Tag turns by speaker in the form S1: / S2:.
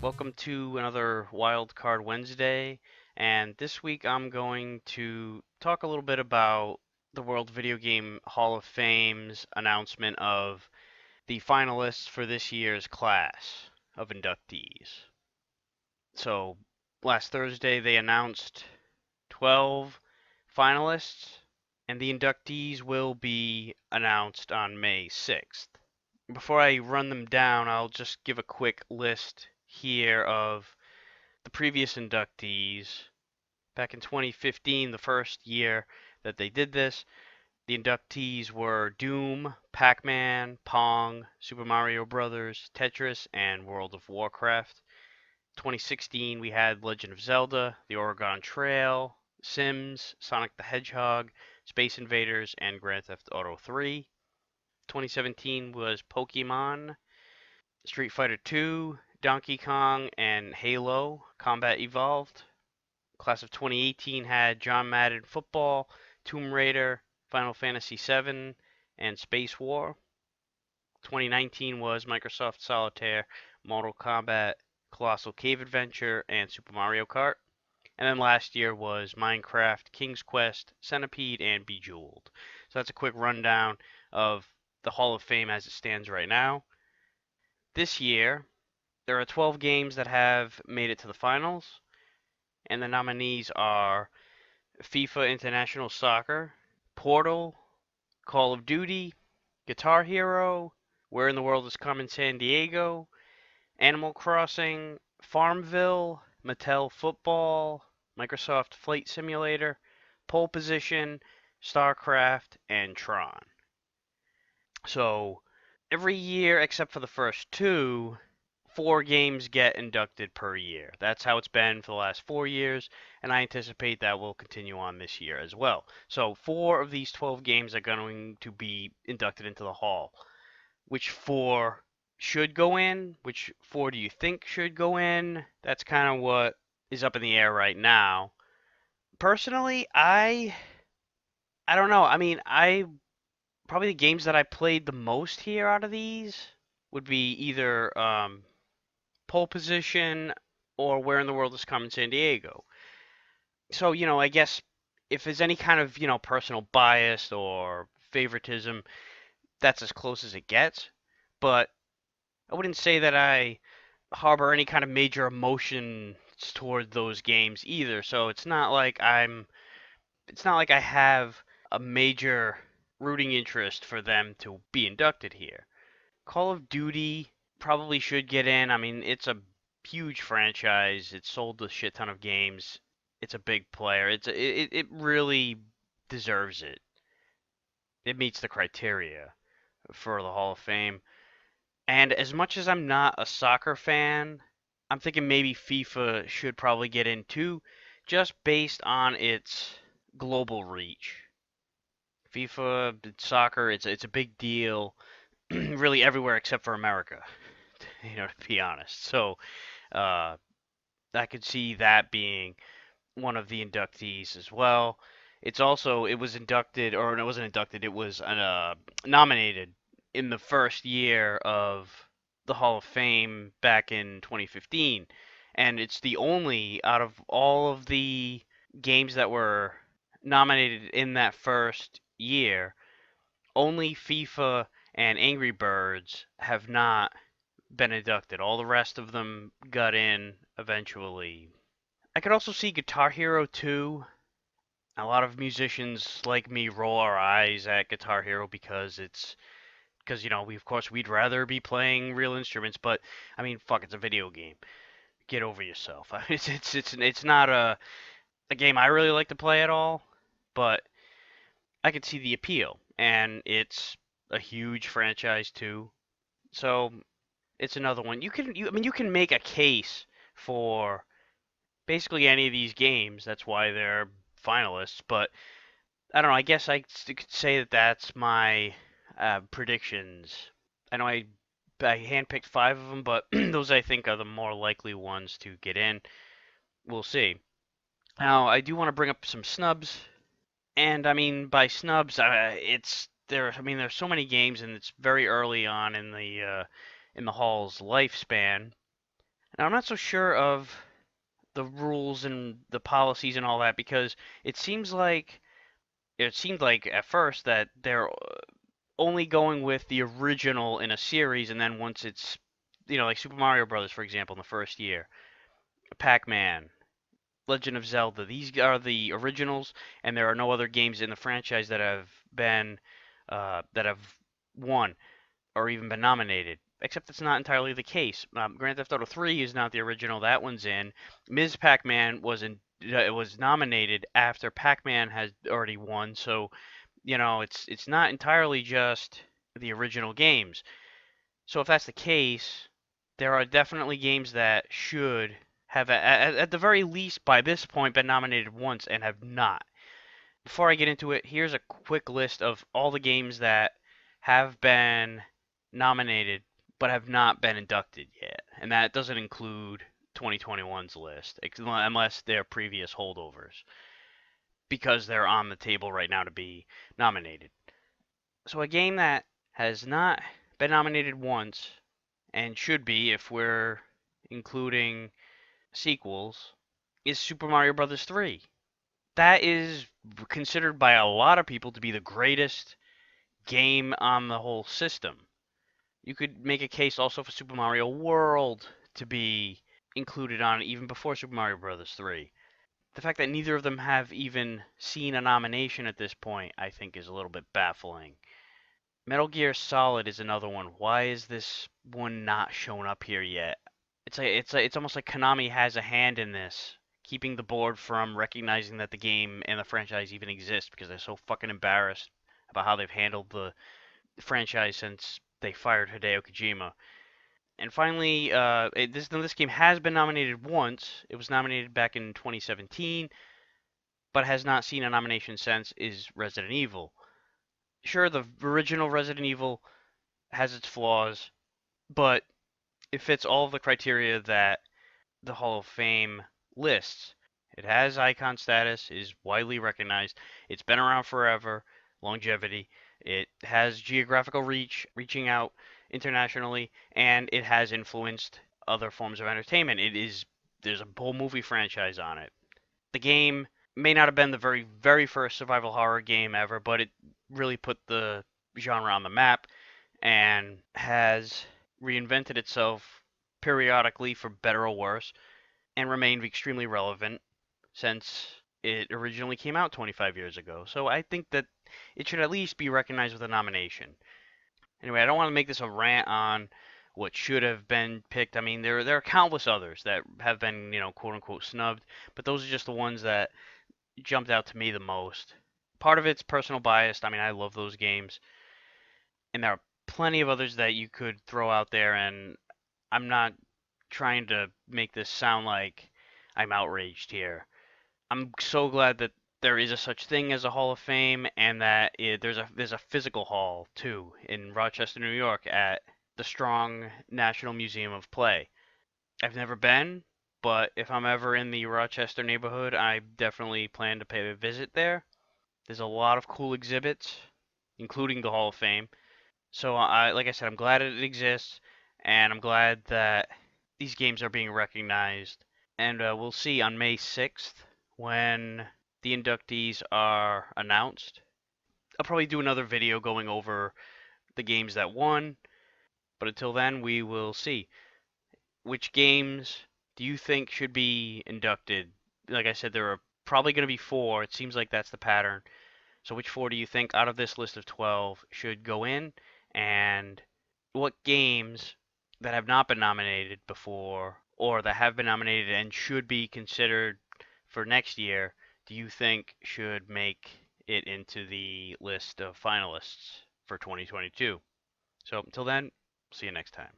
S1: Welcome to another Wild Card Wednesday, and this week I'm going to talk a little bit about the World Video Game Hall of Fame's announcement of the finalists for this year's class of inductees. So, last Thursday they announced 12 finalists, and the inductees will be announced on May 6th. Before I run them down, I'll just give a quick list here of the previous inductees. Back in 2015, the first year that they did this, the inductees were Doom, Pac-Man, Pong, Super Mario Bros., Tetris, and World of Warcraft. 2016, we had Legend of Zelda, The Oregon Trail, Sims, Sonic the Hedgehog, Space Invaders, and Grand Theft Auto 3. 2017 was Pokemon, Street Fighter 2, Donkey Kong, and Halo Combat Evolved. Class of 2018 had John Madden Football, Tomb Raider, Final Fantasy VII, and Space War. 2019 was Microsoft Solitaire, Mortal Kombat, Colossal Cave Adventure, and Super Mario Kart. And then last year was Minecraft, King's Quest, Centipede, and Bejeweled. So that's a quick rundown of the Hall of Fame as it stands right now. This year, there are 12 games that have made it to the finals, and the nominees are FIFA International Soccer, Portal, Call of Duty, Guitar Hero, Where in the World is Carmen Sandiego, Animal Crossing, Farmville, Mattel Football, Microsoft Flight Simulator, Pole Position, StarCraft, and Tron. So, every year except for the first two, 4 games get inducted per year. That's how it's been for the last 4 years, and I anticipate that will continue on this year as well. So 4 of these 12 games are going to be inducted into the Hall. Which 4 should go in? Which 4 do you think should go in? That's kind of what is up in the air right now. Personally, I don't know. I mean, I probably the games that I played the most here out of these would be either Pole Position or Where in the World is Carmen Sandiego. So, I guess if there's any kind of, personal bias or favoritism, that's as close as it gets. But I wouldn't say that I harbor any kind of major emotions toward those games either. So it's not like I have a major rooting interest for them to be inducted here. Call of Duty probably should get in. I mean, it's a huge franchise. It's sold a shit ton of games. It's a big player. It really deserves it. It meets the criteria for the Hall of Fame. And as much as I'm not a soccer fan, I'm thinking maybe FIFA should probably get in too, just based on its global reach. FIFA, soccer, it's a big deal, really everywhere except for America, to be honest. So, uh, I could see that being one of the inductees as well. It was inducted, or it wasn't inducted, it was nominated in the first year of the Hall of Fame back in 2015. And it's the only out of all of the games that were nominated in that first year, only FIFA and Angry Birds have not been inducted. All the rest of them got in eventually. I could also see Guitar Hero 2. A lot of musicians like me roll our eyes at Guitar Hero because we of course we'd rather be playing real instruments, but I mean fuck, it's a video game. Get over yourself. It's not a game I really like to play at all, but I could see the appeal, and it's a huge franchise too. So it's another one. I mean you can make a case for basically any of these games. That's why they're finalists. But I don't know. I guess could say that that's my predictions. I know I handpicked 5 of them, but those I think are the more likely ones to get in. We'll see. Now I do want to bring up some snubs, and I mean by snubs, it's there. I mean there's so many games, and it's very early on in the Hall's lifespan. Now, I'm not so sure of the rules and the policies and all that because it seems like it seemed like at first that they're only going with the original in a series, and then once it's like Super Mario Brothers, for example, in the first year, Pac-Man, Legend of Zelda, these are the originals, and there are no other games in the franchise that have won or even been nominated. Except that's not entirely the case. Grand Theft Auto 3 is not the original. That one's in. Ms. Pac-Man it was nominated after Pac-Man has already won. So it's not entirely just the original games. So if that's the case, there are definitely games that should have at the very least by this point been nominated once and have not. Before I get into it, here's a quick list of all the games that have been nominated but have not been inducted yet. And that doesn't include 2021's list, unless they're previous holdovers, because they're on the table right now to be nominated. So a game that has not been nominated once and should be if we're including sequels is Super Mario Bros. 3. That is considered by a lot of people to be the greatest game on the whole system. You could make a case also for Super Mario World to be included on it even before Super Mario Bros. 3. The fact that neither of them have even seen a nomination at this point, I think, is a little bit baffling. Metal Gear Solid is another one. Why is this one not shown up here yet? It's almost like Konami has a hand in this, keeping the board from recognizing that the game and the franchise even exist because they're so fucking embarrassed about how they've handled the franchise since they fired Hideo Kojima. And finally, this game has been nominated once. It was nominated back in 2017, but has not seen a nomination since. Is Resident Evil. Sure, the original Resident Evil has its flaws, but it fits all of the criteria that the Hall of Fame lists. It has icon status, is widely recognized, it's been around forever, longevity, it has geographical reach, reaching out internationally, and it has influenced other forms of entertainment. There's a whole movie franchise on it. The game may not have been the very, very first survival horror game ever, but it really put the genre on the map and has reinvented itself periodically for better or worse and remained extremely relevant since it originally came out 25 years ago. So I think that it should at least be recognized with a nomination. Anyway, I don't want to make this a rant on what should have been picked. I mean, there are countless others that have been, quote unquote snubbed, but those are just the ones that jumped out to me the most. Part of it's personal bias. I mean, I love those games, and there are plenty of others that you could throw out there, and I'm not trying to make this sound like I'm outraged here. I'm so glad that there is a such thing as a Hall of Fame and that there's a physical hall too in Rochester, New York at the Strong National Museum of Play. I've never been, but if I'm ever in the Rochester neighborhood, I definitely plan to pay a visit there. There's a lot of cool exhibits, including the Hall of Fame. So like I said, I'm glad it exists, and I'm glad that these games are being recognized. And we'll see on May 6th when the inductees are announced. I'll probably do another video going over the games that won, but until then, we will see. Which games do you think should be inducted? Like I said, there are probably going to be four. It seems like that's the pattern. So which four do you think out of this list of 12 should go in? And what games that have not been nominated before or that have been nominated and should be considered for next year do you think should make it into the list of finalists for 2022? So until then, see you next time.